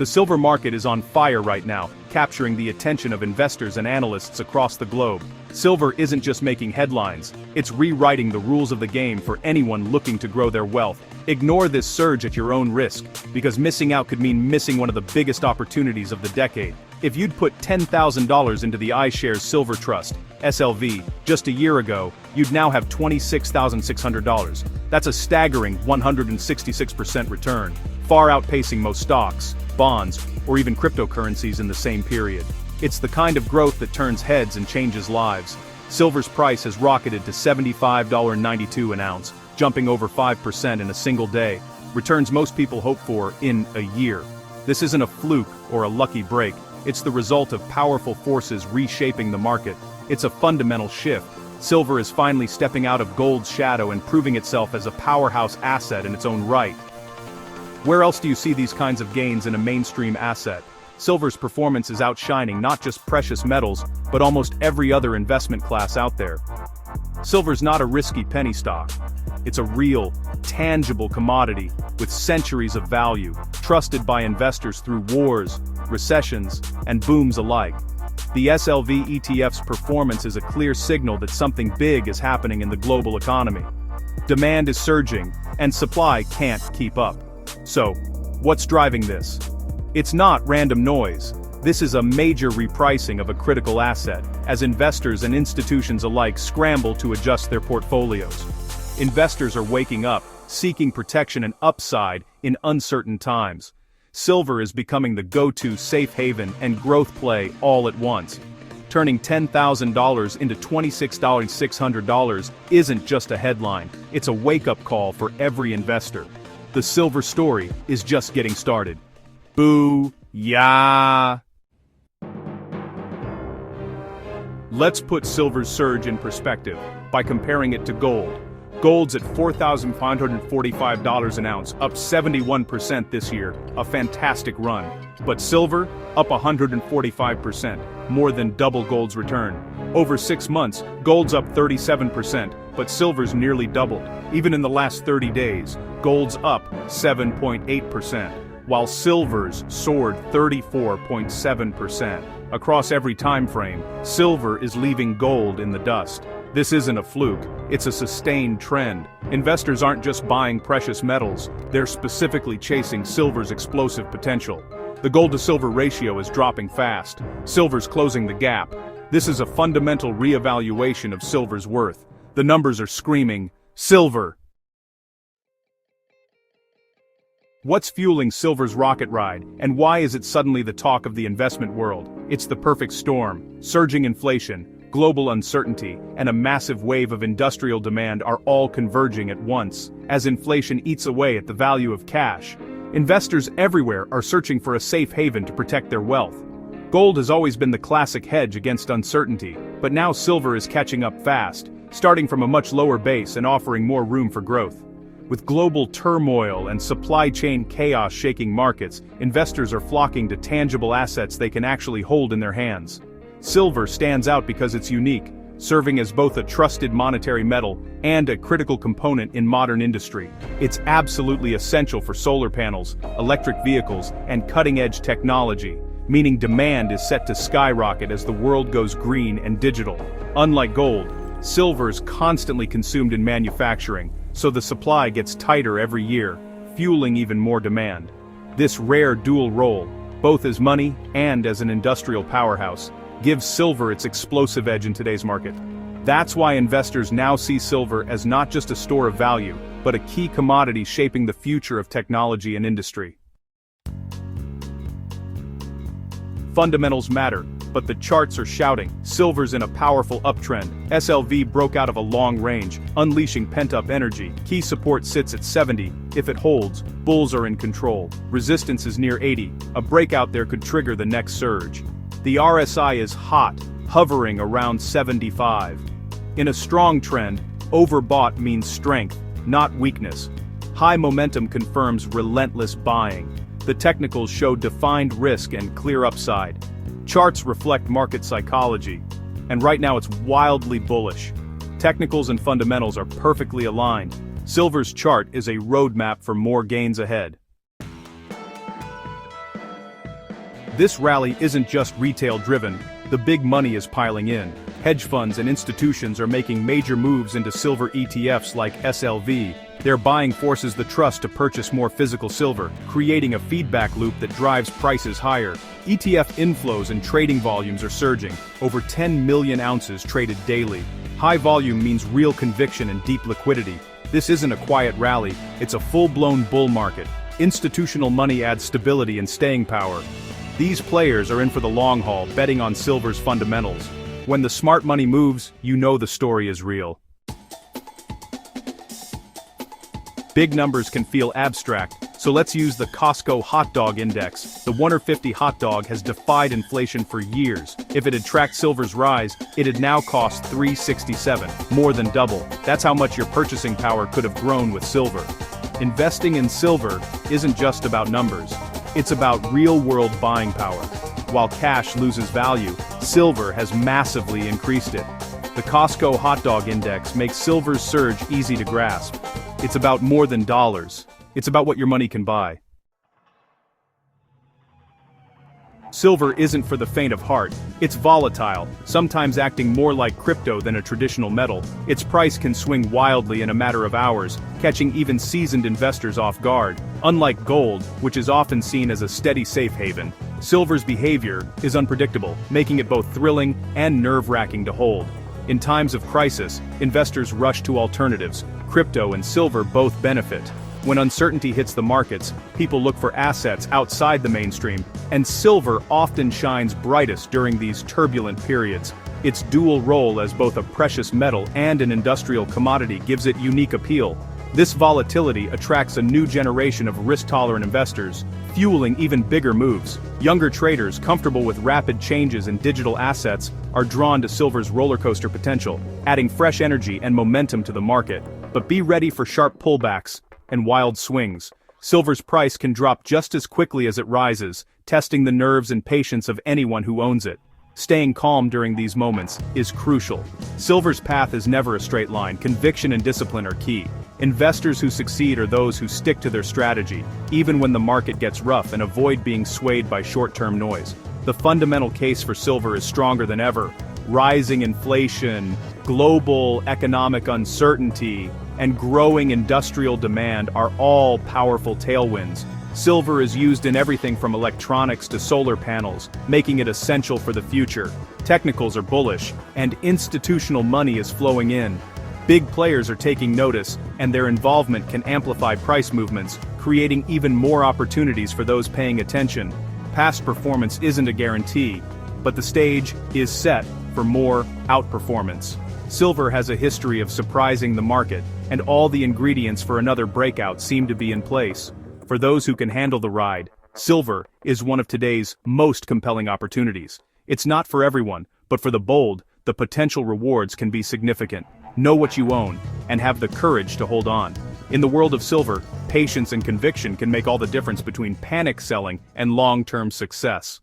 The silver market is on fire right now, capturing the attention of investors and analysts across the globe. Silver isn't just making headlines, it's rewriting the rules of the game for anyone looking to grow their wealth. Ignore this surge at your own risk, because missing out could mean missing one of the biggest opportunities of the decade. If you'd put $10,000 into the iShares Silver Trust, SLV, just a year ago, you'd now have $26,600. That's a staggering 166% return, far outpacing most stocks, bonds, or even cryptocurrencies in the same period. It's the kind of growth that turns heads and changes lives. Silver's price has rocketed to $75.92 an ounce, jumping over 5% in a single day, returns most people hope for in a year. This isn't a fluke or a lucky break, it's the result of powerful forces reshaping the market. It's a fundamental shift. Silver is finally stepping out of gold's shadow and proving itself as a powerhouse asset in its own right. Where else do you see these kinds of gains in a mainstream asset? Silver's performance is outshining not just precious metals, but almost every other investment class out there. Silver's not a risky penny stock. It's a real, tangible commodity with centuries of value, trusted by investors through wars, recessions, and booms alike. The SLV ETF's performance is a clear signal that something big is happening in the global economy. Demand is surging, and supply can't keep up. So, what's driving this? It's not random noise. This is a major repricing of a critical asset, as investors and institutions alike scramble to adjust their portfolios. Investors are waking up, seeking protection and upside in uncertain times. Silver is becoming the go-to safe haven and growth play all at once. Turning $10,000 into $26,600 isn't just a headline, it's a wake-up call for every investor. The silver story is just getting started. Boo-yah! Let's put silver's surge in perspective by comparing it to gold. Gold's at $4,545 an ounce, up 71% this year, a fantastic run. But silver, up 145%, more than double gold's return. Over 6 months, gold's up 37%, but silver's nearly doubled. Even in the last 30 days, gold's up 7.8%, while silver's soared 34.7%. Across every time frame, silver is leaving gold in the dust. This isn't a fluke, it's a sustained trend. Investors aren't just buying precious metals, they're specifically chasing silver's explosive potential. The gold-to-silver ratio is dropping fast. Silver's closing the gap. This is a fundamental reevaluation of silver's worth. The numbers are screaming, silver! What's fueling silver's rocket ride, and why is it suddenly the talk of the investment world? It's the perfect storm. Surging inflation, global uncertainty, and a massive wave of industrial demand are all converging at once. As inflation eats away at the value of cash, investors everywhere are searching for a safe haven to protect their wealth. Gold has always been the classic hedge against uncertainty, but now silver is catching up fast, starting from a much lower base and offering more room for growth. With global turmoil and supply chain chaos shaking markets, investors are flocking to tangible assets they can actually hold in their hands. Silver stands out because it's unique, serving as both a trusted monetary metal and a critical component in modern industry. It's absolutely essential for solar panels, electric vehicles, and cutting-edge technology, meaning demand is set to skyrocket as the world goes green and digital. Unlike gold, silver is constantly consumed in manufacturing, so the supply gets tighter every year, fueling even more demand. This rare dual role, both as money and as an industrial powerhouse, gives silver its explosive edge in today's market. That's why investors now see silver as not just a store of value, but a key commodity shaping the future of technology and industry. Fundamentals matter, but the charts are shouting. Silver's in a powerful uptrend. SLV broke out of a long range, unleashing pent-up energy. Key support sits at 70. If it holds, bulls are in control. Resistance is near 80. A breakout there could trigger the next surge. The RSI is hot, hovering around 75. In a strong trend, overbought means strength, not weakness. High momentum confirms relentless buying. The technicals show defined risk and clear upside. Charts reflect market psychology, and right now it's wildly bullish. Technicals and fundamentals are perfectly aligned. Silver's chart is a roadmap for more gains ahead. This rally isn't just retail-driven, the big money is piling in. Hedge funds and institutions are making major moves into silver ETFs like SLV. Their buying forces the trust to purchase more physical silver, creating a feedback loop that drives prices higher. ETF inflows and trading volumes are surging, over 10 million ounces traded daily. High volume means real conviction and deep liquidity. This isn't a quiet rally, it's a full-blown bull market. Institutional money adds stability and staying power. These players are in for the long haul, betting on silver's fundamentals. When the smart money moves, you know the story is real. Big numbers can feel abstract, so let's use the Costco hot dog index. The 1/50 hot dog has defied inflation for years. If it had tracked silver's rise, it'd now cost $3.67, more than double. That's how much your purchasing power could have grown with silver. Investing in silver isn't just about numbers. It's about real-world buying power. While cash loses value, silver has massively increased it. The Costco hot dog index makes silver's surge easy to grasp. It's about more than dollars. It's about what your money can buy. Silver isn't for the faint of heart. It's volatile, sometimes acting more like crypto than a traditional metal. Its price can swing wildly in a matter of hours, catching even seasoned investors off guard. Unlike gold, which is often seen as a steady safe haven, silver's behavior is unpredictable, making it both thrilling and nerve-wracking to hold. In times of crisis, investors rush to alternatives. Crypto and silver both benefit. When uncertainty hits the markets, people look for assets outside the mainstream, and silver often shines brightest during these turbulent periods. Its dual role as both a precious metal and an industrial commodity gives it unique appeal. This volatility attracts a new generation of risk-tolerant investors, fueling even bigger moves. Younger traders comfortable with rapid changes in digital assets are drawn to silver's rollercoaster potential, adding fresh energy and momentum to the market. But be ready for sharp pullbacks and wild swings. Silver's price can drop just as quickly as it rises, testing the nerves and patience of anyone who owns it. Staying calm during these moments is crucial. Silver's path is never a straight line. Conviction and discipline are key. Investors who succeed are those who stick to their strategy, even when the market gets rough, and avoid being swayed by short-term noise. The fundamental case for silver is stronger than ever. Rising inflation, global economic uncertainty, and growing industrial demand are all powerful tailwinds. Silver is used in everything from electronics to solar panels, making it essential for the future. Technicals are bullish, and institutional money is flowing in. Big players are taking notice, and their involvement can amplify price movements, creating even more opportunities for those paying attention. Past performance isn't a guarantee, but the stage is set for more outperformance. Silver has a history of surprising the market, and all the ingredients for another breakout seem to be in place. For those who can handle the ride, silver is one of today's most compelling opportunities. It's not for everyone, but for the bold, the potential rewards can be significant. Know what you own, and have the courage to hold on. In the world of silver, patience and conviction can make all the difference between panic selling and long-term success.